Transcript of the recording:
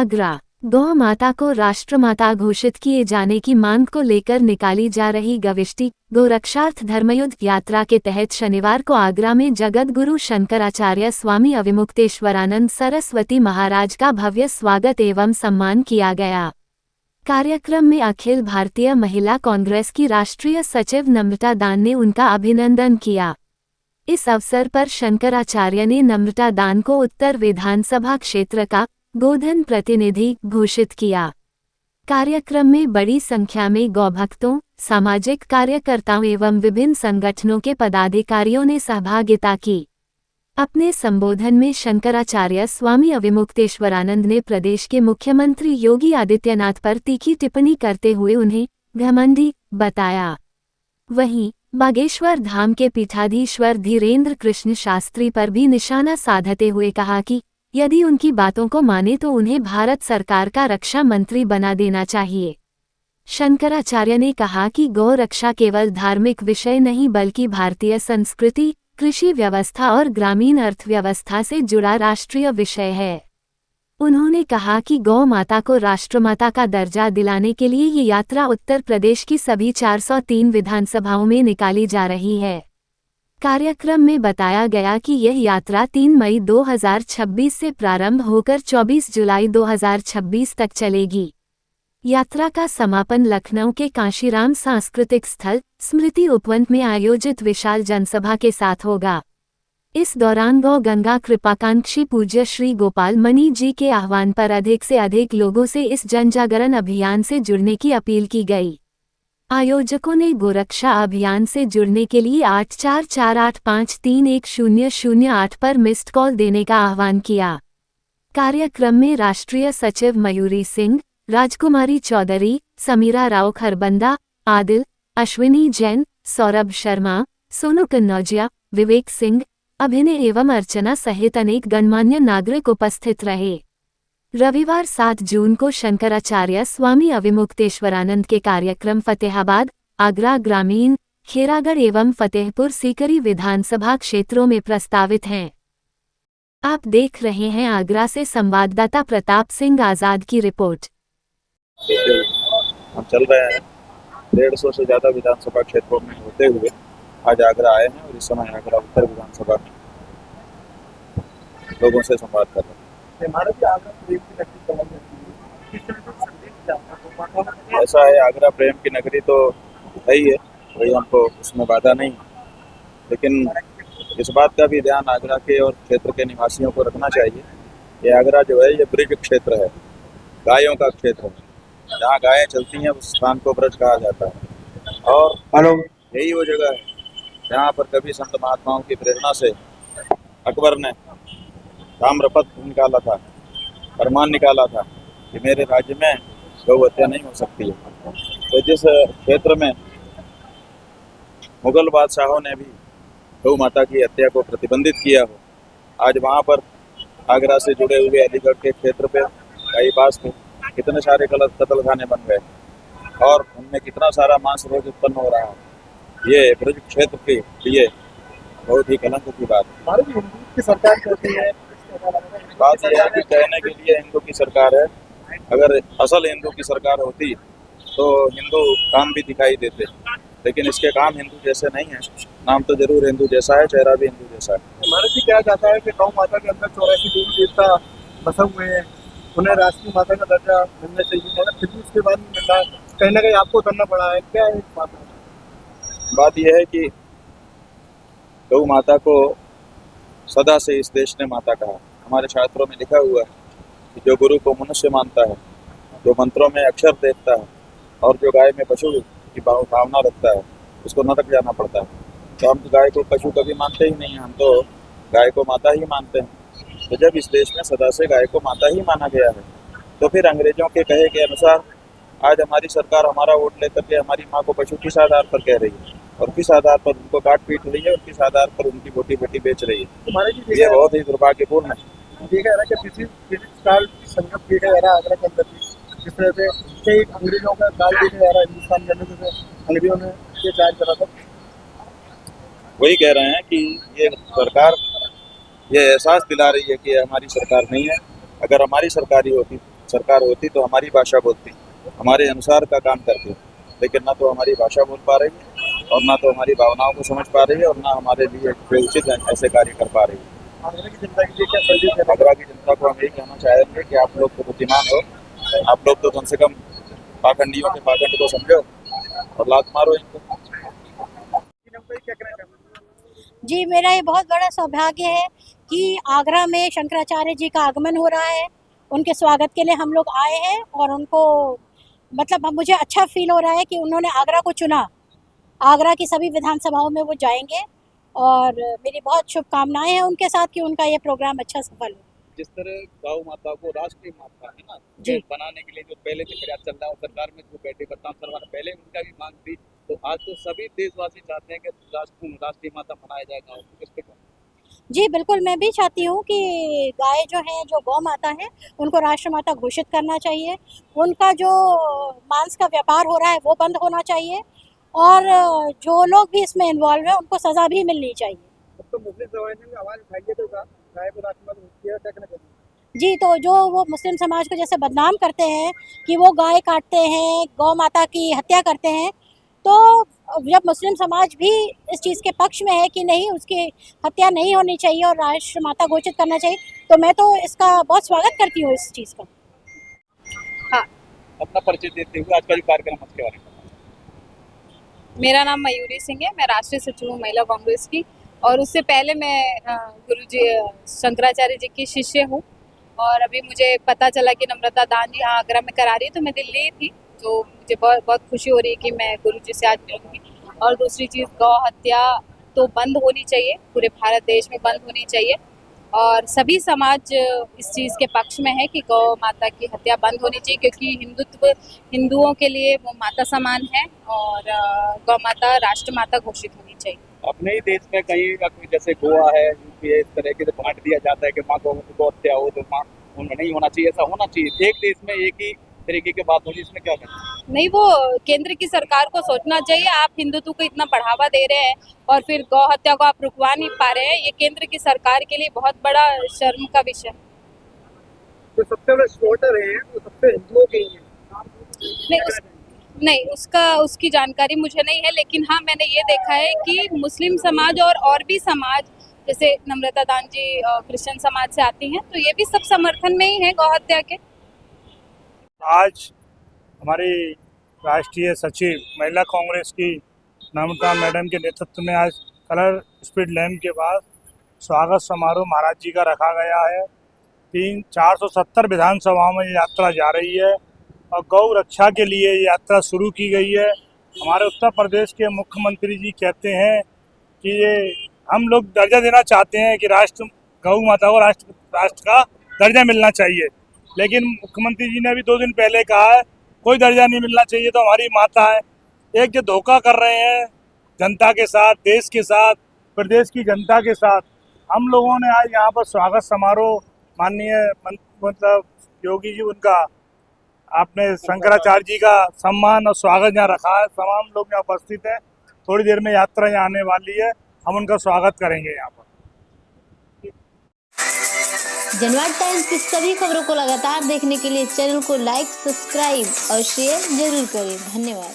आगरा गौ माता को राष्ट्रमाता घोषित किए जाने की मांग को लेकर निकाली जा रही गविष्टि गोरक्षार्थ धर्मयुद्ध यात्रा के तहत शनिवार को आगरा में जगतगुरु शंकराचार्य स्वामी अविमुक्तेश्वरानंद सरस्वती महाराज का भव्य स्वागत एवं सम्मान किया गया। कार्यक्रम में अखिल भारतीय महिला कांग्रेस की राष्ट्रीय सचिव नम्रता दान ने उनका अभिनंदन किया। इस अवसर पर शंकराचार्य ने नम्रता दान को उत्तर विधानसभा क्षेत्र का गोधन प्रतिनिधि घोषित किया। कार्यक्रम में बड़ी संख्या में गौभक्तों, सामाजिक कार्यकर्ताओं एवं विभिन्न संगठनों के पदाधिकारियों ने सहभागिता की। अपने संबोधन में शंकराचार्य स्वामी अविमुक्तेश्वरानंद ने प्रदेश के मुख्यमंत्री योगी आदित्यनाथ पर तीखी टिप्पणी करते हुए उन्हें घमंडी बताया। वहीं बागेश्वर धाम के पीठाधीश्वर धीरेन्द्र कृष्ण शास्त्री पर भी निशाना साधते हुए कहा कि यदि उनकी बातों को माने तो उन्हें भारत सरकार का रक्षा मंत्री बना देना चाहिए। शंकराचार्य ने कहा कि गौ रक्षा केवल धार्मिक विषय नहीं बल्कि भारतीय संस्कृति, कृषि व्यवस्था और ग्रामीण अर्थव्यवस्था से जुड़ा राष्ट्रीय विषय है। उन्होंने कहा कि गौ माता को राष्ट्रमाता का दर्जा दिलाने के लिए ये यात्रा उत्तर प्रदेश की सभी 403 विधानसभाओं में निकाली जा रही है। कार्यक्रम में बताया गया कि यह यात्रा 3 मई 2026 से प्रारंभ होकर 24 जुलाई 2026 तक चलेगी। यात्रा का समापन लखनऊ के कांशीराम सांस्कृतिक स्थल स्मृति उपवन में आयोजित विशाल जनसभा के साथ होगा। इस दौरान गौ गंगा कृपाकांक्षी पूज्य श्री गोपाल मणि जी के आह्वान पर अधिक से अधिक लोगों से इस जनजागरण अभियान से जुड़ने की अपील की गई। आयोजकों ने गोरक्षा अभियान से जुड़ने के लिए 8448531008 पर मिस्ड कॉल देने का आह्वान किया। कार्यक्रम में राष्ट्रीय सचिव मयूरी सिंह, राजकुमारी चौधरी, समीरा राव खरबंदा, आदिल, अश्विनी जैन, सौरभ शर्मा, सोनू कन्नौजिया, विवेक सिंह, अभिनय एवं अर्चना सहित अनेक गणमान्य नागरिक उपस्थित रहे। रविवार 7 जून को शंकराचार्य स्वामी अविमुक्तेश्वरानंद के कार्यक्रम फतेहाबाद, आगरा ग्रामीण, खेरागढ़ एवं फतेहपुर सीकरी विधानसभा क्षेत्रों में प्रस्तावित हैं। आप देख रहे हैं आगरा से संवाददाता प्रताप सिंह आजाद की रिपोर्ट। हम चल रहे हैं 150 से ज्यादा विधानसभा क्षेत्रों में होते हुए आज आगरा आए हैं और इस समय आगरा उत्तर विधानसभा लोगों से संवाद कर रहे हैं। ऐसा है, आगरा प्रेम की नगरी तो है ही है, वही हमको उसमें बाधा नहीं, लेकिन इस बात का भी ध्यान आगरा के और क्षेत्र के निवासियों को रखना चाहिए। ये आगरा जो है ये ब्रिज क्षेत्र है, गायों का क्षेत्र है। जहाँ गायें चलती हैं उस स्थान को ब्रज कहा जाता है और यही वो जगह है जहाँ पर कभी संत महात्माओं की प्रेरणा से अकबर ने ताम्रपत्र निकाला था, फरमान निकाला था कि मेरे राज्य में गौ हत्या नहीं हो सकती है। तो जिस क्षेत्र में मुगल बादशाहों ने भी गौ माता की हत्या को प्रतिबंधित किया हो, आज वहाँ पर आगरा से जुड़े हुए अलीगढ़ के क्षेत्र पे बाईपास में कितने सारे कत्लखाने बन गए और उनमें कितना सारा मांस रोज उत्पन्न हो रहा है। ये ब्रज क्षेत्र के लिए बहुत ही कलंक की बात है। हिंदू की सरकार कहती है, बात यह है कि कहने के लिए हिंदू की सरकार है, अगर असल हिंदू की सरकार होती तो हिंदू काम भी दिखाई देते, लेकिन इसके काम हिंदू जैसे नहीं है। नाम तो जरूर हिंदू जैसा है, चेहरा भी हिंदू जैसा है। भारत जी क्या चाहता है कि गौ माता के अंदर 84 देवी देवता बसे हुए हैं, उन्हें राष्ट्रीय माता का दर्जा मिलना चाहिए, मगर फिर भी उसके बाद नहीं मिल रहा है। कहीं ना कहीं आपको करना पड़ा है, क्या है बात यह है कि गौ माता को सदा से इस देश ने माता कहा। हमारे शास्त्रों में लिखा हुआ है कि जो गुरु को मनुष्य मानता है, जो मंत्रों में अक्षर देखता है और जो गाय में पशु की भावना रखता है, उसको नरक जाना पड़ता है। तो हम तो गाय को पशु कभी मानते ही नहीं हैं, हम तो गाय को माता ही मानते हैं। तो जब इस देश में सदा से गाय को माता ही माना गया है, तो फिर अंग्रेजों के कहे के अनुसार आज हमारी सरकार हमारा वोट लेकर के हमारी माँ को पशु किस आधार पर कह रही है और किस आधार पर उनको काट पीट रही है और किस आधार पर उनकी बोटी बेटी बेच रही है। ये बहुत ही दुर्भाग्यपूर्ण है। जिस तरह से कई अंग्रेजों का काल देखा जा रहा है हिंदुस्तान में, जैसे अंग्रेजों ने ये जांच करा था। वही कह रहे हैं कि ये सरकार ये एहसास दिला रही है कि हमारी सरकार नहीं है। अगर हमारी सरकारी होती सरकार होती तो हमारी भाषा बोलती, हमारे अनुसार का काम करती, लेकिन ना तो हमारी भाषा बोल पा रही है और ना तो हमारी भावनाओं को समझ पा रही है और ना हमारे लिए जो उचित है ऐसे कार्य कर पा रही है। आगरा की जनता के लिए क्या संदेश है? आगरा की जनता को हम यही कहना चाहेंगे कि आप लोग तो बुद्धिमान हो, आप लोग तो कम से कम पाखंडियों के पाखंड को समझो और लात मारो इनको। क्या कहना चाहेंगे? जी, मेरा ये बहुत बड़ा सौभाग्य है कि आगरा में शंकराचार्य जी का आगमन हो रहा है। उनके स्वागत के लिए हम लोग आए हैं और उनको मतलब मुझे अच्छा फील हो रहा है कि उन्होंने आगरा को चुना। आगरा की सभी विधानसभाओं में वो जाएंगे और मेरी बहुत शुभकामनाएं हैं उनके साथ कि उनका ये प्रोग्राम अच्छा सफल हो। जिस तरह गौ माता को राष्ट्रीय माता है ना जी। बनाने के लिए जो पहले से प्रयास चल रहा है और सरकार में जो बैठे बदनाम सरकार पहले उनका भी मांग थी, तो आज तो सभी देशवासी चाहते हैं कि राष्ट्रीय माता बनाया जाएगा। किस पे जी बिल्कुल, मैं भी चाहती हूँ कि गाय जो है, जो गौ माता है, उनको राष्ट्रमाता घोषित करना चाहिए। उनका जो मांस का व्यापार हो रहा है वो बंद होना चाहिए और जो लोग भी इसमें इन्वॉल्व हैं उनको सज़ा भी मिलनी चाहिए। अब तो मुस्लिम समाज ने भी आवाज उठाई है, तो गाय को राष्ट्रमाता घोषित किया, क्या कहना चाहेंगे? जी, तो जो वो मुस्लिम समाज को जैसे बदनाम करते हैं कि वो गाय काटते हैं, गौ माता की हत्या करते हैं, तो जब मुस्लिम समाज भी इस चीज़ के पक्ष में है कि नहीं, उसकी हत्या नहीं होनी चाहिए और राष्ट्रमाता घोषित करना चाहिए, तो मैं तो इसका बहुत स्वागत करती हूँ इस चीज़ का। हाँ, अपना परिचय देते हुए आज का जो कार्यक्रम है उसके बारे में। मेरा नाम मयूरी सिंह है, मैं राष्ट्रीय सचिव हूँ महिला कांग्रेस की और उससे पहले मैं गुरुजी शंकराचार्य जी की शिष्य हूँ और अभी मुझे पता चला कि नम्रता दान जी यहाँ आगरा में करा रही है, तो मैं दिल्ली थी, तो मुझे बहुत बहुत खुशी हो रही है कि मैं गुरुजी से आज मिलूंगी। और दूसरी चीज़, गौ हत्या तो बंद होनी चाहिए, पूरे भारत देश में बंद होनी चाहिए और सभी समाज इस चीज़ के पक्ष में है कि गौ माता की हत्या बंद होनी चाहिए, क्योंकि हिंदुओं के लिए वो माता समान है और गौ माता राष्ट्रमाता घोषित होनी चाहिए। अपने ही देश में कहीं जैसे गोवा है, यूपी है, इस तरह के बांट दिया जाता है कि माँ को हत्या हो तो माँ उनमें नहीं होना चाहिए, ऐसा होना चाहिए। एक देश में एक ही तरीके की बात होगी, इसमें क्या कहना? नहीं, वो केंद्र की सरकार को सोचना चाहिए। आप हिंदुत्व को इतना बढ़ावा दे रहे हैं और फिर गौ हत्या को आप रुकवा नहीं पा रहे हैं, ये केंद्र की सरकार के लिए बहुत बड़ा शर्म का विषय है। जो सबसे बड़े स्लॉटर है वो सबसे हिंदुओं के ही है। नहीं, उसकी जानकारी मुझे नहीं है, लेकिन हाँ मैंने ये देखा है कि मुस्लिम समाज और भी समाज जैसे नम्रता दान जी क्रिश्चियन समाज से आती हैं, तो ये भी सब समर्थन में ही है गौ हत्या के। आज हमारी राष्ट्रीय सचिव महिला कांग्रेस की नम्रता मैडम के नेतृत्व में आज कलर स्पीड लैम्प के बाद स्वागत समारोह महाराज जी का रखा गया है। 470 विधानसभाओं में ये यात्रा जा रही है और गौ रक्षा के लिए ये यात्रा शुरू की गई है। हमारे उत्तर प्रदेश के मुख्यमंत्री जी कहते हैं कि ये हम लोग दर्जा देना चाहते हैं कि गौ माता को राष्ट्र का दर्जा मिलना चाहिए, लेकिन मुख्यमंत्री जी ने अभी 2 दिन पहले कहा है कोई दर्जा नहीं मिलना चाहिए, तो हमारी माता है। एक जो धोखा कर रहे हैं जनता के साथ, देश के साथ, प्रदेश की जनता के साथ। हम लोगों ने आज यहाँ पर स्वागत समारोह माननीय मतलब योगी जी उनका आपने शंकराचार्य जी का सम्मान और स्वागत यहाँ रखा है। तमाम लोग यहाँ उपस्थित हैं। थोड़ी देर में यात्रा यहाँ आने वाली है, हम उनका स्वागत करेंगे यहाँ पर। जनवाद टाइम्स की सभी खबरों को लगातार देखने के लिए चैनल को लाइक, सब्सक्राइब और शेयर जरूर करें। धन्यवाद।